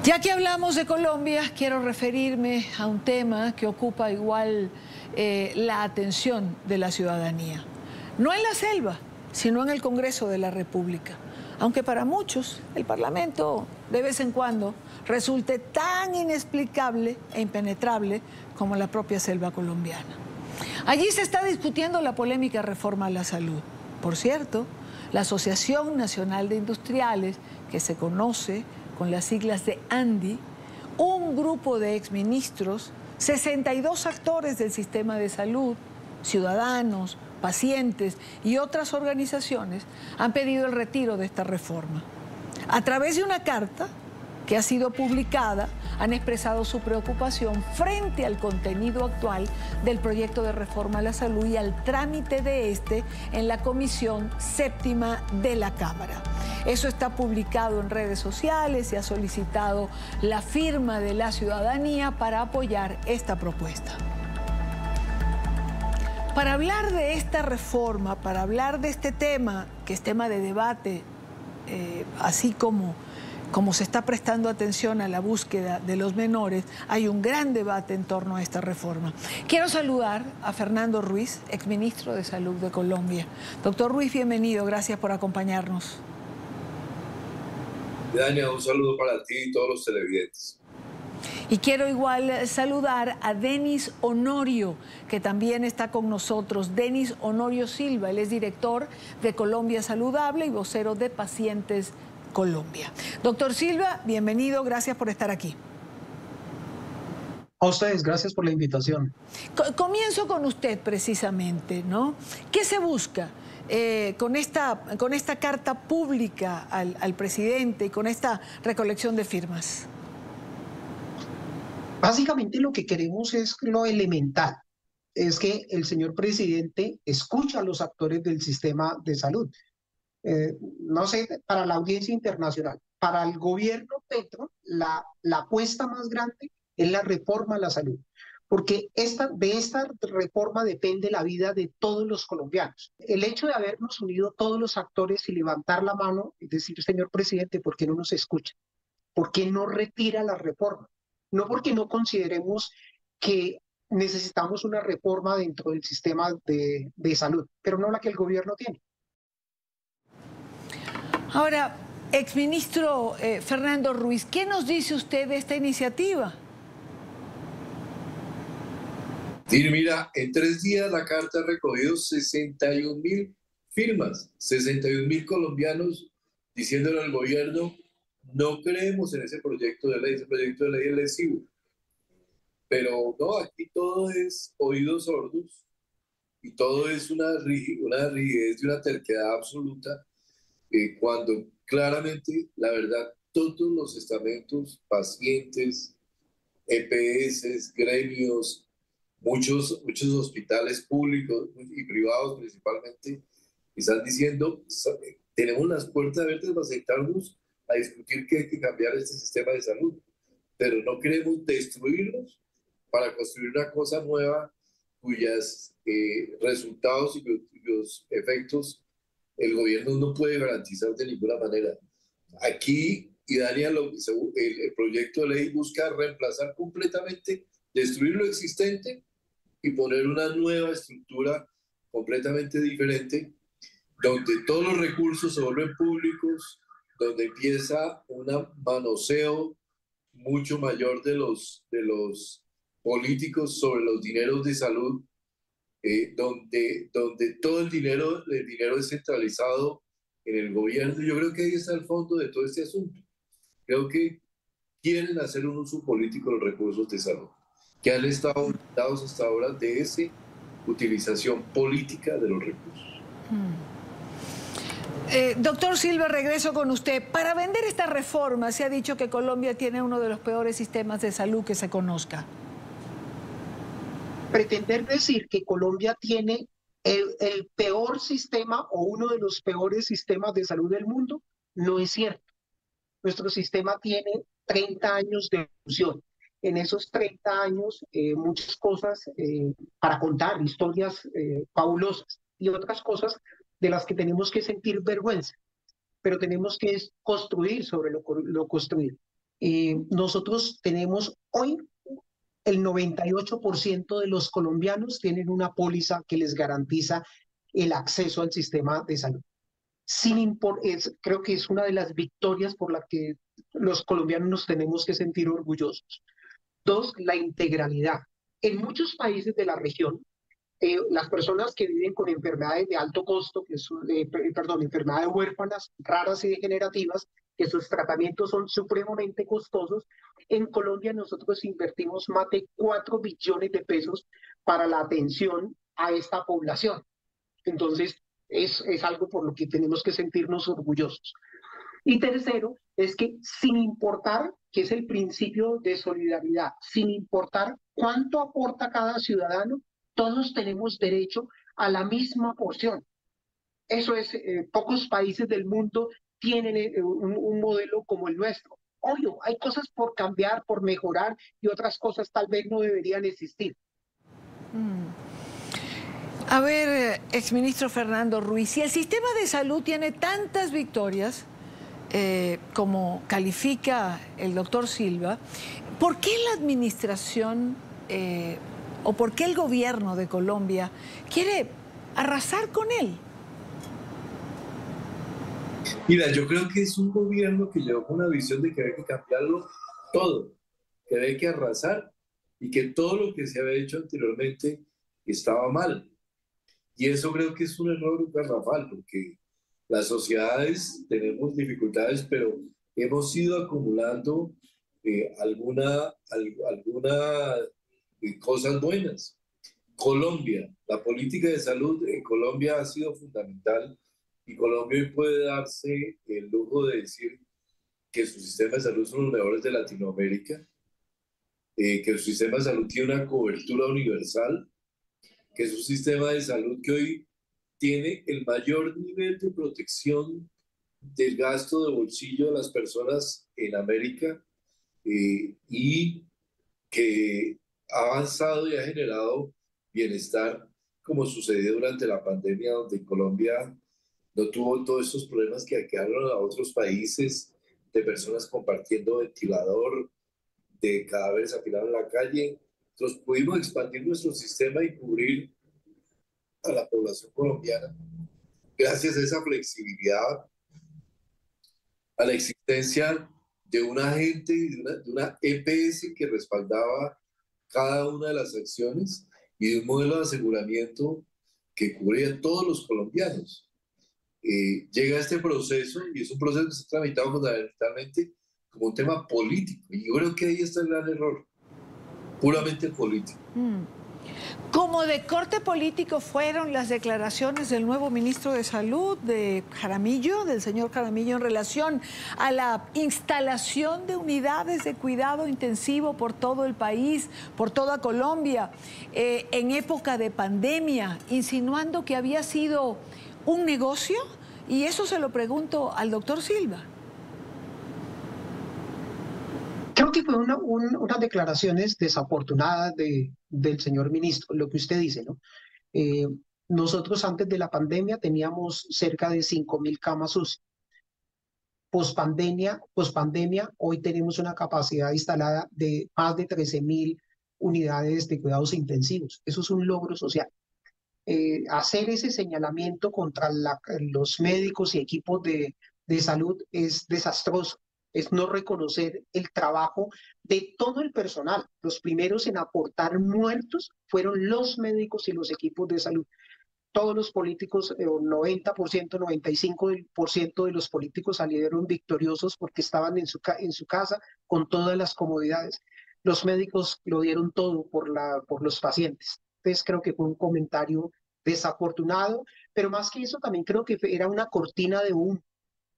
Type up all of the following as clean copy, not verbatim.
Ya que hablamos de Colombia, quiero referirme a un tema que ocupa igual la atención de la ciudadanía. No en la selva, sino en el Congreso de la República. Aunque para muchos el Parlamento de vez en cuando resulte tan inexplicable e impenetrable como la propia selva colombiana. Allí se está discutiendo la polémica reforma a la salud. Por cierto, la Asociación Nacional de Industriales, que se conoce con las siglas de ANDI, un grupo de exministros, 62 actores del sistema de salud, ciudadanos, pacientes y otras organizaciones han pedido el retiro de esta reforma. A través de una carta que ha sido publicada, han expresado su preocupación frente al contenido actual del proyecto de reforma a la salud y al trámite de este en la Comisión Séptima de la Cámara. Eso está publicado en redes sociales y ha solicitado la firma de la ciudadanía para apoyar esta propuesta. Para hablar de esta reforma, para hablar de este tema, que es tema de debate, así como se está prestando atención a la búsqueda de los menores, hay un gran debate en torno a esta reforma. Quiero saludar a Fernando Ruiz, exministro de Salud de Colombia. Doctor Ruiz, bienvenido, gracias por acompañarnos. Dania, un saludo para ti y todos los televidentes. Y quiero igual saludar a Denis Honorio, que también está con nosotros. Denis Honorio Silva, él es director de Colombia Saludable y vocero de Pacientes Colombia. Doctor Silva, bienvenido, gracias por estar aquí. A ustedes, gracias por la invitación. Comienzo con usted precisamente, ¿no? ¿Qué se busca con esta carta pública al presidente y con esta recolección de firmas? Básicamente lo que queremos es lo elemental, es que el señor presidente escucha a los actores del sistema de salud. No sé, para la audiencia internacional, para el gobierno Petro, la apuesta más grande es la reforma a la salud, porque de esta reforma depende la vida de todos los colombianos. El hecho de habernos unido todos los actores y levantar la mano y decir, señor presidente, ¿por qué no nos escucha? ¿Por qué no retira la reforma? No porque no consideremos que necesitamos una reforma dentro del sistema de salud, pero no la que el gobierno tiene. Ahora, exministro Fernando Ruiz, ¿qué nos dice usted de esta iniciativa? Sí, mira, en 3 días la carta ha recogido 61.000 firmas, 61.000 colombianos diciéndole al gobierno, no creemos en ese proyecto de ley es lesivo. Pero no, aquí todo es oídos sordos y todo es una rigidez y una terquedad absoluta. Cuando claramente, la verdad, todos los estamentos, pacientes, EPS, gremios, muchos hospitales públicos y privados principalmente, están diciendo, tenemos las puertas abiertas para sentarnos a discutir que hay que cambiar este sistema de salud, pero no queremos destruirlos para construir una cosa nueva cuyos resultados y cuyos efectos el gobierno no puede garantizar de ninguna manera. Aquí, y Daniel, el proyecto de ley busca reemplazar completamente, destruir lo existente y poner una nueva estructura completamente diferente, donde todos los recursos se vuelven públicos, donde empieza un manoseo mucho mayor de los políticos sobre los dineros de salud, donde todo el dinero es centralizado en el gobierno. Yo creo que ahí está el fondo de todo este asunto. Creo que quieren hacer un uso político de los recursos de salud, que han estado dados hasta ahora de esa utilización política de los recursos. Doctor Silva, regreso con usted. Para vender esta reforma se ha dicho que Colombia tiene uno de los peores sistemas de salud que se conozca. Pretender decir que Colombia tiene el peor sistema o uno de los peores sistemas de salud del mundo no es cierto. Nuestro sistema tiene 30 años de evolución. En esos 30 años, muchas cosas para contar, historias fabulosas y otras cosas de las que tenemos que sentir vergüenza, pero tenemos que construir sobre lo construido. Nosotros tenemos hoy el 98% de los colombianos tienen una póliza que les garantiza el acceso al sistema de salud. Creo que es una de las victorias por la que los colombianos nos tenemos que sentir orgullosos. Dos, la integralidad. En muchos países de la región, las personas que viven con enfermedades de alto costo, enfermedades huérfanas, raras y degenerativas, que sus tratamientos son supremamente costosos, en Colombia nosotros invertimos más de 4 billones de pesos para la atención a esta población. Entonces, es algo por lo que tenemos que sentirnos orgullosos. Y tercero, es que sin importar, que es el principio de solidaridad, sin importar cuánto aporta cada ciudadano, todos tenemos derecho a la misma porción. Eso es, pocos países del mundo tienen un modelo como el nuestro. Obvio, hay cosas por cambiar, por mejorar, y otras cosas tal vez no deberían existir. A ver, exministro Fernando Ruiz, si el sistema de salud tiene tantas victorias como califica el doctor Silva, ¿por qué la administración o por qué el gobierno de Colombia quiere arrasar con él? Mira, yo creo que es un gobierno que llegó con una visión de que había que cambiarlo todo, que había que arrasar y que todo lo que se había hecho anteriormente estaba mal. Y eso creo que es un error garrafal, porque las sociedades tenemos dificultades, pero hemos ido acumulando algunas cosas buenas. Colombia, la política de salud en Colombia ha sido fundamental y Colombia hoy puede darse el lujo de decir que su sistema de salud son los mejores de Latinoamérica, que su sistema de salud tiene una cobertura universal, que es un sistema de salud que hoy tiene el mayor nivel de protección del gasto de bolsillo de las personas en América y que ha avanzado y ha generado bienestar, como sucedió durante la pandemia, donde Colombia no tuvo todos estos problemas que quedaron a otros países de personas compartiendo ventilador, de cadáveres apilados en la calle. Entonces pudimos expandir nuestro sistema y cubrir a la población colombiana gracias a esa flexibilidad, a la existencia de un agente y de una EPS que respaldaba cada una de las acciones y de un modelo de aseguramiento que cubría a todos los colombianos. Llega este proceso y es un proceso que se ha tramitado fundamentalmente como un tema político y yo creo que ahí está el gran error, puramente político. Como de corte político fueron las declaraciones del nuevo ministro de Salud, de Jaramillo, del señor Jaramillo, en relación a la instalación de unidades de cuidado intensivo por todo el país, por toda Colombia, en época de pandemia, insinuando que había sido un negocio, y eso se lo pregunto al doctor Silva. Creo que fue unas declaraciones desafortunadas del señor ministro, lo que usted dice, ¿no? Nosotros antes de la pandemia teníamos cerca de 5.000 camas UCI. Pospandemia, hoy tenemos una capacidad instalada de más de 13.000 unidades de cuidados intensivos. Eso es un logro social. Hacer ese señalamiento contra los médicos y equipos de salud es desastroso. Es no reconocer el trabajo de todo el personal. Los primeros en aportar muertos fueron los médicos y los equipos de salud. Todos los políticos, 90%, 95% de los políticos salieron victoriosos porque estaban en su casa con todas las comodidades. Los médicos lo dieron todo por los pacientes. Entonces creo que fue un comentario desafortunado, pero más que eso también creo que era una cortina de humo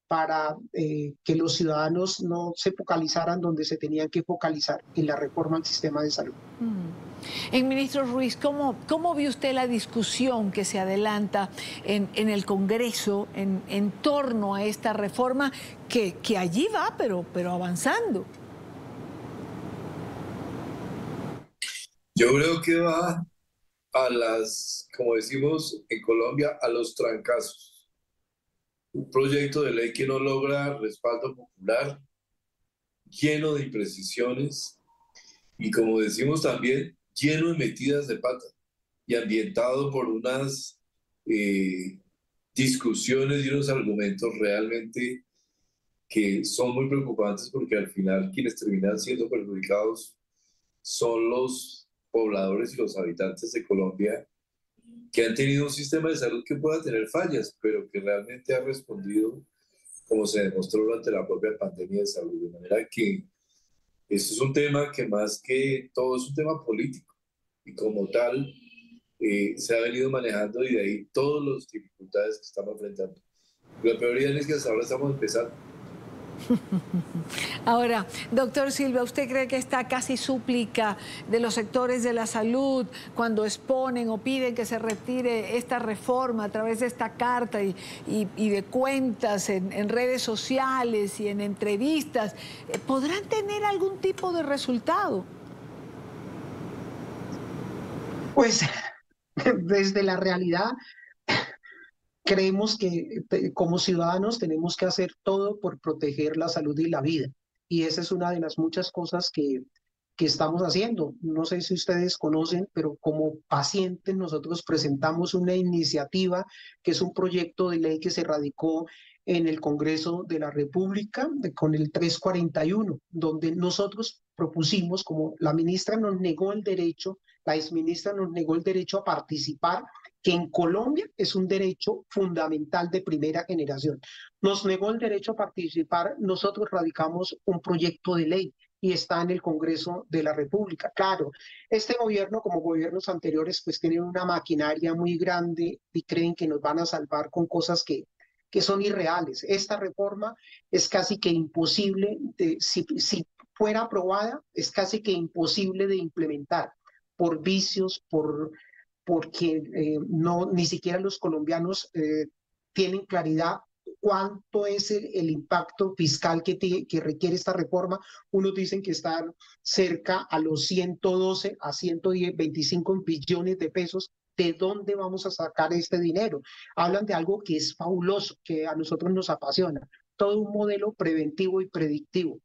para que los ciudadanos no se focalizaran donde se tenían que focalizar, en la reforma al sistema de salud. Ministro Ruiz, ¿cómo vio usted la discusión que se adelanta en el Congreso en torno a esta reforma que allí va, pero avanzando? Yo creo que va a como decimos en Colombia, a los trancazos. Un proyecto de ley que no logra respaldo popular, lleno de imprecisiones y, como decimos también, lleno de metidas de pata y ambientado por unas discusiones y unos argumentos realmente que son muy preocupantes, porque al final quienes terminan siendo perjudicados son los pobladores y los habitantes de Colombia, que han tenido un sistema de salud que pueda tener fallas, pero que realmente ha respondido como se demostró durante la propia pandemia de salud. De manera que esto es un tema que, más que todo, es un tema político, y como tal se ha venido manejando, y de ahí todas las dificultades que estamos enfrentando. La prioridad es que hasta ahora estamos empezando. Ahora, doctor Silva, ¿usted cree que esta casi súplica de los sectores de la salud cuando exponen o piden que se retire esta reforma a través de esta carta y de cuentas en redes sociales y en entrevistas, podrán tener algún tipo de resultado? Pues desde la realidad creemos que como ciudadanos tenemos que hacer todo por proteger la salud y la vida. Y esa es una de las muchas cosas que estamos haciendo. No sé si ustedes conocen, pero como pacientes nosotros presentamos una iniciativa que es un proyecto de ley que se radicó en el Congreso de la República con el 341, donde nosotros propusimos, como la ministra nos negó el derecho, la exministra nos negó el derecho a participar, que en Colombia es un derecho fundamental de primera generación. Nos negó el derecho a participar, nosotros radicamos un proyecto de ley y está en el Congreso de la República. Claro, este gobierno, como gobiernos anteriores, pues tienen una maquinaria muy grande y creen que nos van a salvar con cosas que son irreales. Esta reforma es casi que imposible, si fuera aprobada, es casi que imposible de implementar por vicios, porque no, ni siquiera los colombianos tienen claridad cuánto es el impacto fiscal que requiere esta reforma. Unos dicen que están cerca a los 112 a 110, 25 billones de pesos. ¿De dónde vamos a sacar este dinero? Hablan de algo que es fabuloso, que a nosotros nos apasiona. Todo un modelo preventivo y predictivo,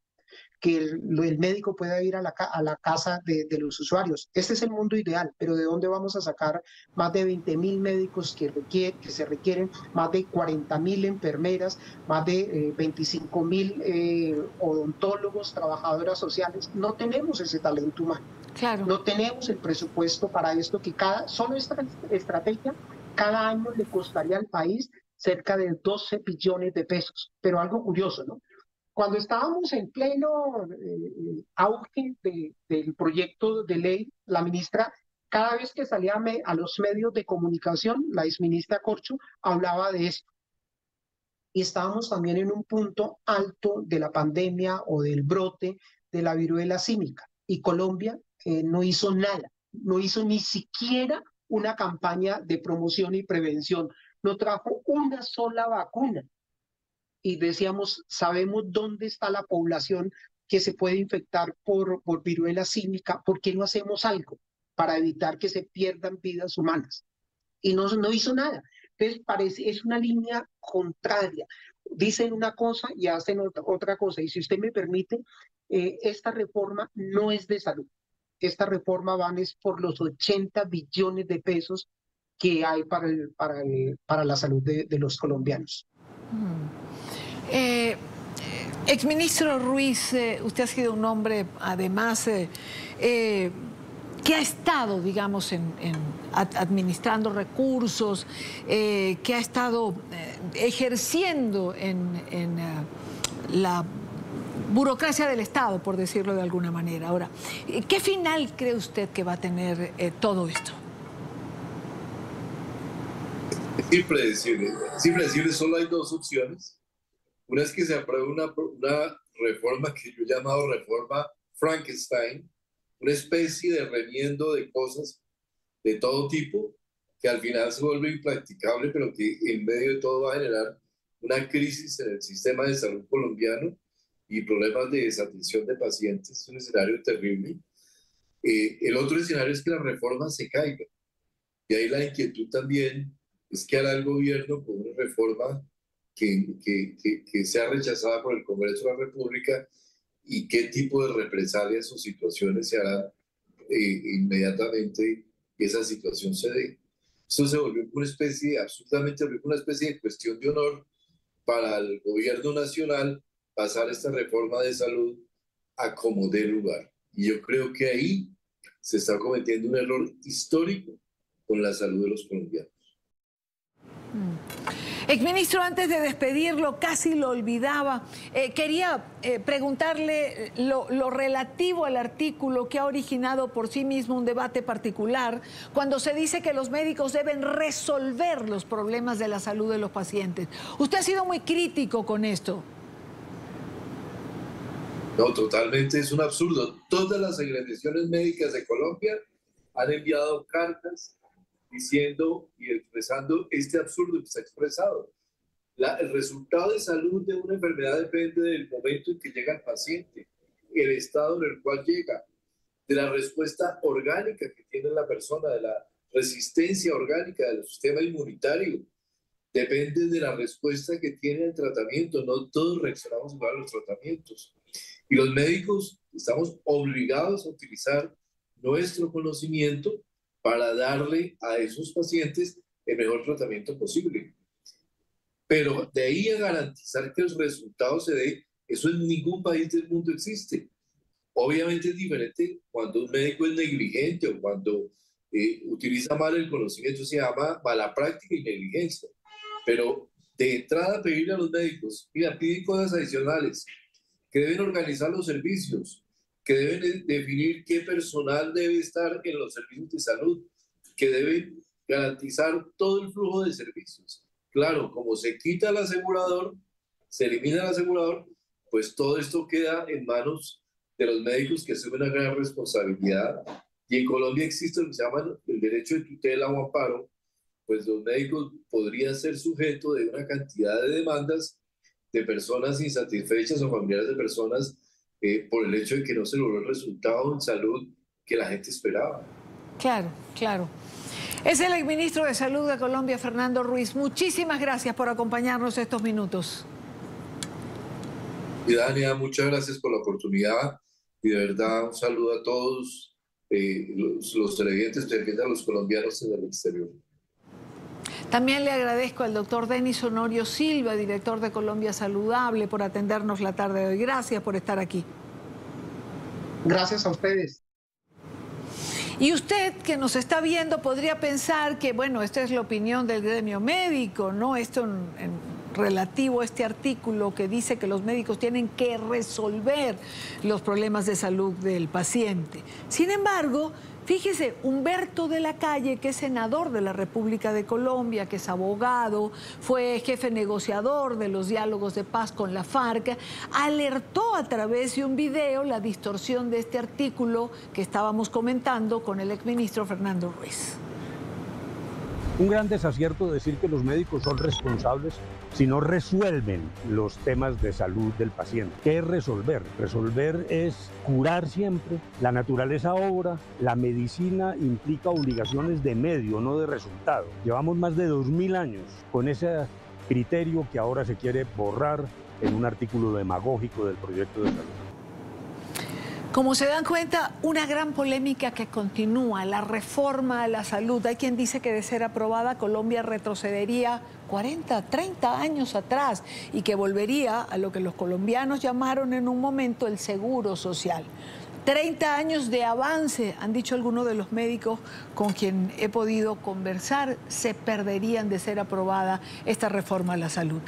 que el médico pueda ir a la casa de los usuarios. Este es el mundo ideal, pero ¿de dónde vamos a sacar más de 20.000 médicos que se requieren, más de 40.000 enfermeras, más de 25.000 odontólogos, trabajadoras sociales? No tenemos ese talento humano. Claro. No tenemos el presupuesto para esto, que solo esta estrategia cada año le costaría al país cerca de 12 billones de pesos. Pero algo curioso, ¿no? Cuando estábamos en pleno auge del proyecto de ley, la ministra, cada vez que salía a los medios de comunicación, la exministra Corcho hablaba de esto. Y estábamos también en un punto alto de la pandemia o del brote de la viruela símica. Y Colombia no hizo nada, no hizo ni siquiera una campaña de promoción y prevención, no trajo una sola vacuna. Y decíamos, sabemos dónde está la población que se puede infectar por viruela símica, ¿por qué no hacemos algo para evitar que se pierdan vidas humanas? Y no hizo nada. Entonces es una línea contraria. Dicen una cosa y hacen otra cosa. Y si usted me permite, esta reforma no es de salud. Esta reforma es por los 80 billones de pesos que hay para la salud de los colombianos. Exministro Ruiz, usted ha sido un hombre, además, que ha estado, digamos, administrando recursos, que ha estado ejerciendo en la burocracia del Estado, por decirlo de alguna manera. Ahora, ¿qué final cree usted que va a tener todo esto? Es impredecible, solo hay dos opciones. Una es que se apruebe una reforma que yo he llamado reforma Frankenstein, una especie de remiendo de cosas de todo tipo, que al final se vuelve impracticable, pero que en medio de todo va a generar una crisis en el sistema de salud colombiano y problemas de desatención de pacientes. Es un escenario terrible. El otro escenario es que la reforma se caiga. Y ahí la inquietud también es que hará el gobierno con una reforma que sea rechazada por el Congreso de la República y qué tipo de represalias o situaciones se harán inmediatamente esa situación se dé. Eso se volvió una especie, absolutamente una especie de cuestión de honor para el gobierno nacional pasar esta reforma de salud a como dé lugar. Y yo creo que ahí se está cometiendo un error histórico con la salud de los colombianos. Exministro, antes de despedirlo, casi lo olvidaba, quería preguntarle lo relativo al artículo que ha originado por sí mismo un debate particular cuando se dice que los médicos deben resolver los problemas de la salud de los pacientes. Usted ha sido muy crítico con esto. No, totalmente, es un absurdo. Todas las organizaciones médicas de Colombia han enviado cartas diciendo y expresando este absurdo que se ha expresado. El resultado de salud de una enfermedad depende del momento en que llega el paciente, el estado en el cual llega, de la respuesta orgánica que tiene la persona, de la resistencia orgánica del sistema inmunitario. Depende de la respuesta que tiene el tratamiento. No todos reaccionamos igual a los tratamientos. Y los médicos estamos obligados a utilizar nuestro conocimiento para darle a esos pacientes el mejor tratamiento posible. Pero de ahí a garantizar que el resultado se dé, eso en ningún país del mundo existe. Obviamente es diferente cuando un médico es negligente o cuando utiliza mal el conocimiento, se llama mala práctica y negligencia. Pero de entrada pedirle a los médicos, mira, piden cosas adicionales, que deben organizar los servicios, que deben definir qué personal debe estar en los servicios de salud, que deben garantizar todo el flujo de servicios. Claro, como se quita el asegurador, se elimina el asegurador, pues todo esto queda en manos de los médicos que asumen una gran responsabilidad. Y en Colombia existe lo que se llama el derecho de tutela o amparo, pues los médicos podrían ser sujetos de una cantidad de demandas de personas insatisfechas o familiares de personas por el hecho de que no se logró el resultado en salud que la gente esperaba. Claro, claro. Es el exministro de Salud de Colombia, Fernando Ruiz. Muchísimas gracias por acompañarnos estos minutos. Y Dania, muchas gracias por la oportunidad y de verdad un saludo a todos los televidentes, a los colombianos en el exterior. También le agradezco al doctor Denis Honorio Silva, director de Colombia Saludable, por atendernos la tarde de hoy. Gracias por estar aquí. Gracias a ustedes. Y usted que nos está viendo podría pensar que, bueno, esta es la opinión del gremio médico, ¿no? Esto en relativo a este artículo que dice que los médicos tienen que resolver los problemas de salud del paciente. Sin embargo, fíjese, Humberto de la Calle, que es senador de la República de Colombia, que es abogado, fue jefe negociador de los diálogos de paz con la FARC, alertó a través de un video la distorsión de este artículo que estábamos comentando con el exministro Fernando Ruiz. Un gran desacierto decir que los médicos son responsables si no resuelven los temas de salud del paciente. ¿Qué es resolver? Resolver es curar siempre. La naturaleza obra, la medicina implica obligaciones de medio, no de resultado. Llevamos más de 2000 años con ese criterio que ahora se quiere borrar en un artículo demagógico del proyecto de salud. Como se dan cuenta, una gran polémica que continúa, la reforma a la salud. Hay quien dice que de ser aprobada, Colombia retrocedería 40, 30 años atrás y que volvería a lo que los colombianos llamaron en un momento el seguro social. 30 años de avance, han dicho algunos de los médicos con quien he podido conversar, se perderían de ser aprobada esta reforma a la salud.